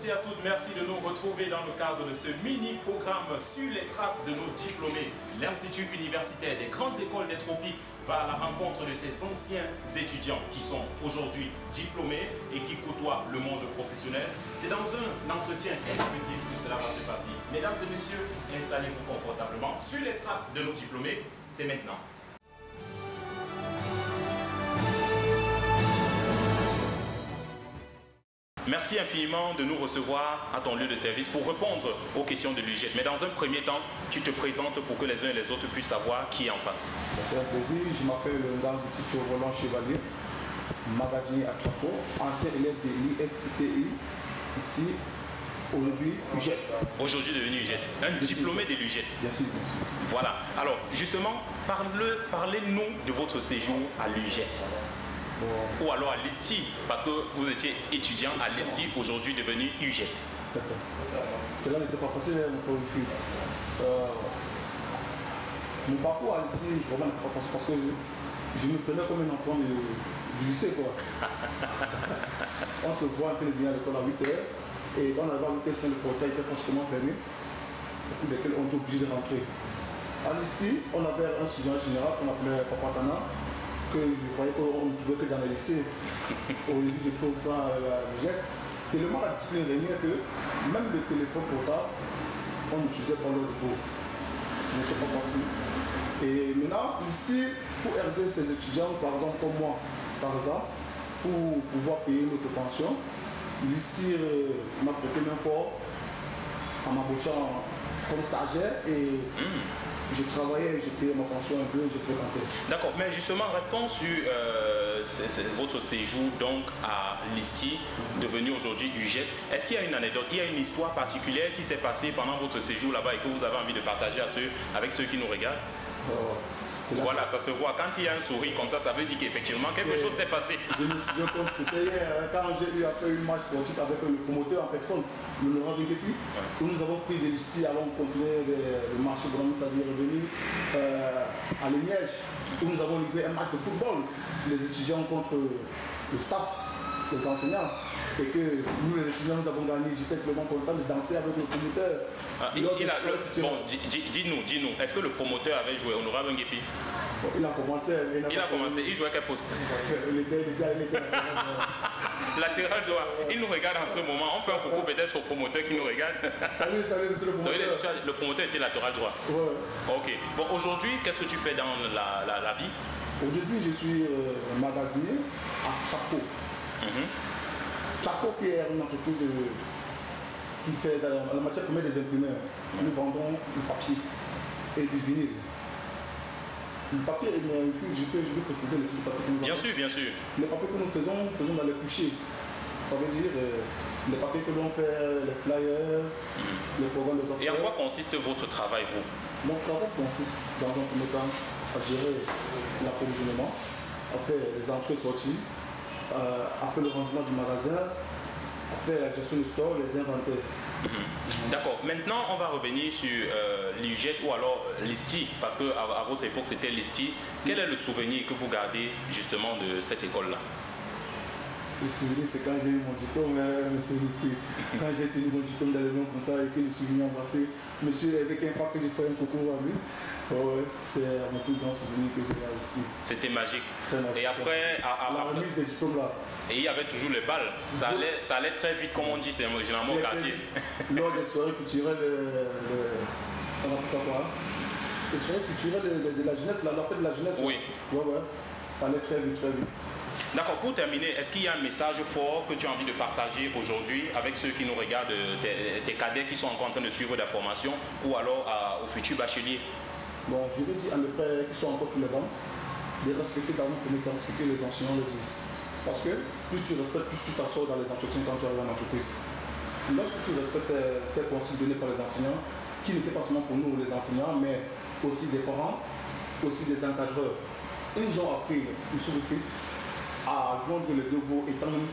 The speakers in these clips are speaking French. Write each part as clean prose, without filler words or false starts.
tous et à toutes, merci de nous retrouver dans le cadre de ce mini-programme sur les traces de nos diplômés. L'Institut universitaire des grandes écoles des tropiques va à la rencontre de ces anciens étudiants qui sont aujourd'hui diplômés et qui côtoient le monde professionnel. C'est dans un entretien exclusif que cela va se passer. Mesdames et messieurs, installez-vous confortablement sur les traces de nos diplômés. C'est maintenant. Merci infiniment de nous recevoir à ton lieu de service pour répondre aux questions de l'UGET. Mais dans un premier temps, tu te présentes pour que les uns et les autres puissent savoir qui est en face. C'est un plaisir. Je m'appelle Nganzouti Roland Chevalier, magasinier à Trapo, ancien élève de l'ISTPI, ici, aujourd'hui UGET. Aujourd'hui devenu UGET. Un diplômé de l'UGET. Bien sûr, bien sûr. Voilà. Alors, justement, parlez-nous de votre séjour à l'UGET. Ou alors à l'ISTI, parce que vous étiez étudiant à l'ISTI, aujourd'hui devenu UGET. Cela n'était pas facile, mon frère. Mon parcours à l'ISTI, vraiment n'était pas facile parce que je me prenais comme un enfant du lycée, quoi. On se voit un peu venir à l'école à 8h, et quand on arrive à 8h, le portail était pratiquement fermé, pour lesquels on était obligé de rentrer. À l'ISTI, on avait un sujet général qu'on appelait Papa Tana, que je voyais qu'on ne trouvait que dans le lycée. Aujourd'hui, je trouve ça à l'UGET. Tellement la discipline régnait que même le téléphone portable, on l'utilisait pour le repos. Ce n'était pas facile. Et maintenant, ici, pour aider ces étudiants, par exemple, comme moi, par exemple, pour pouvoir payer notre pension, l'ISTI m'a prêté main fort en m'embauchant comme stagiaire et je travaillais, j'ai payé ma pension un peu, j'ai fréquenté. D'accord, mais justement, restons sur votre séjour donc à l'ISTI, devenu aujourd'hui UGET. Est-ce qu'il y a une anecdote, il y a une histoire particulière qui s'est passée pendant votre séjour là-bas et que vous avez envie de partager avec ceux qui nous regardent? Voilà, ça se voit. Quand il y a un sourire comme ça veut dire qu'effectivement quelque chose s'est passé. Je me souviens comme c'était hier, quand j'ai eu à faire une marche sportive avec le promoteur en personne, le Laurent Benguepi, où nous avons pris de l'ISTI, allons continuer le marché vraiment, c'est-à-dire revenu à Liège, où nous avons livré un match de football, les étudiants contre le staff, les enseignants. Et que nous les étudiants nous avons gagné, j'étais vraiment content de danser avec le promoteur. Bon, dis-nous, est-ce que le promoteur avait joué Honorable Benguepi? Il a commencé. Il jouait quel poste? Il était latéral droit. Il nous regarde en ce moment. On fait un coucou peut-être au promoteur qui nous regarde. Salut, monsieur le promoteur. Le promoteur était latéral droit. Ouais. Ok. Bon, aujourd'hui, qu'est-ce que tu fais dans la vie? Aujourd'hui, je suis magasinier à Chaco. Chaco qui est une entreprise qui fait dans la matière première des imprimeurs. Nous vendons le papier et du vinyle. Le papier, je peux préciser le type de papier que nous vendons. Bien sûr. Les papiers que nous faisons dans les couchers. Ça veut dire les papiers que l'on fait, les flyers, les programmes des enfants. Et en quoi consiste votre travail, vous? Mon travail consiste dans un premier temps à gérer l'approvisionnement, à faire les entrées-sorties, à faire le rangement du magasin, à faire la gestion du store, les inventaires. D'accord. Maintenant, on va revenir sur l'UGET ou alors l'ISTI, parce qu'à votre époque, c'était l'ISTI. Quel est le souvenir que vous gardez justement de cette école-là? Le souvenir, c'est quand j'ai eu mon diplôme, monsieur Rufri. Quand j'ai tenu mon diplôme dans les mains comme ça et que le souvenir embrassé, monsieur, avec un fac que j'ai fait un coucou à lui. C'est mon plus grand souvenir que j'ai ici. C'était magique. Très magique. Et après, la remise des diplômes là. Et il y avait toujours les balles. Ça allait très vite, comme on dit, c'est généralement au quartier. Lors des soirées culturelles, on appelle ça quoi? Les soirées culturelles de la jeunesse, la fête de la jeunesse. Oui. Ouais. Ça allait très vite, très vite. D'accord, pour terminer, est-ce qu'il y a un message fort que tu as envie de partager aujourd'hui avec ceux qui nous regardent, tes cadets qui sont encore en train de suivre la formation ou alors aux futurs bacheliers? Bon, je vais dire à mes frères qui sont encore sur les bancs de respecter dans un premier temps ce que les enseignants le disent. Parce que plus tu respectes, plus tu t'assures dans les entretiens quand tu arrives en entreprise. Lorsque tu respectes ces consignes données par les enseignants, qui n'étaient pas seulement pour nous les enseignants, mais aussi des parents, aussi des encadreurs, ils nous ont appris, monsieur Rufri, à joindre les deux bouts étant même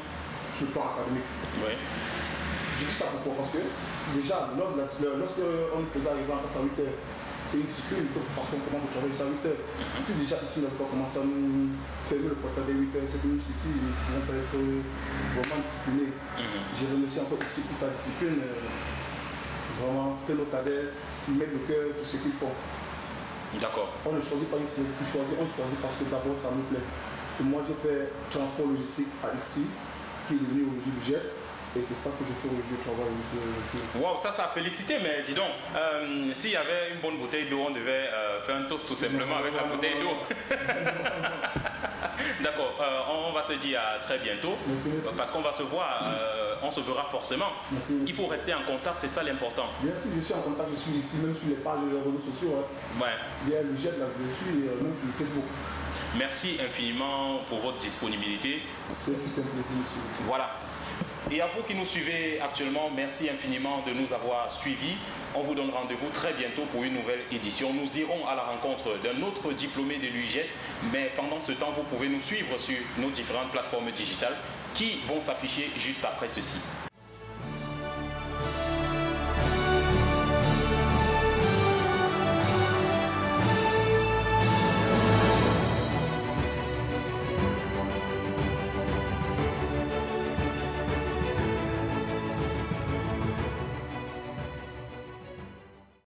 sur le plan académique. Oui. Je dis ça pourquoi? Parce que déjà, lorsque on faisait arriver en classe à 8h, c'est une discipline parce qu'on commence à travailler jusqu'à 8 heures. Si déjà ici, on va commencer à nous fermer le portail dès 8 heures, c'est que nous ici, ils ne vont pas être vraiment disciplinés. J'ai remercié encore ici pour sa discipline, vraiment, que nos cadets mettent le cœur tout ce qu'ils font. D'accord. On ne choisit pas ici, on choisit parce que d'abord ça nous plaît. Et moi j'ai fait transport logistique à ici, qui est devenu aujourd'hui du jet. Et c'est ça que je fais aujourd'hui, je travaille aussi. Wow, ça a félicité, mais dis donc, s'il y avait une bonne bouteille d'eau, on devait faire un toast tout simplement avec la bouteille d'eau. D'accord, on va se dire à très bientôt, merci. Parce qu'on va se voir, on se verra forcément. Merci. Il faut rester en contact, c'est ça l'important. Bien sûr, je suis en contact, je suis ici, même sur les pages des réseaux sociaux. Hein. Ouais. Il y a le jet là, je suis même sur Facebook. Merci infiniment pour votre disponibilité. C'est un plaisir, monsieur. Voilà. Et à vous qui nous suivez actuellement, merci infiniment de nous avoir suivis. On vous donne rendez-vous très bientôt pour une nouvelle édition. Nous irons à la rencontre d'un autre diplômé de l'UJET, mais pendant ce temps, vous pouvez nous suivre sur nos différentes plateformes digitales qui vont s'afficher juste après ceci.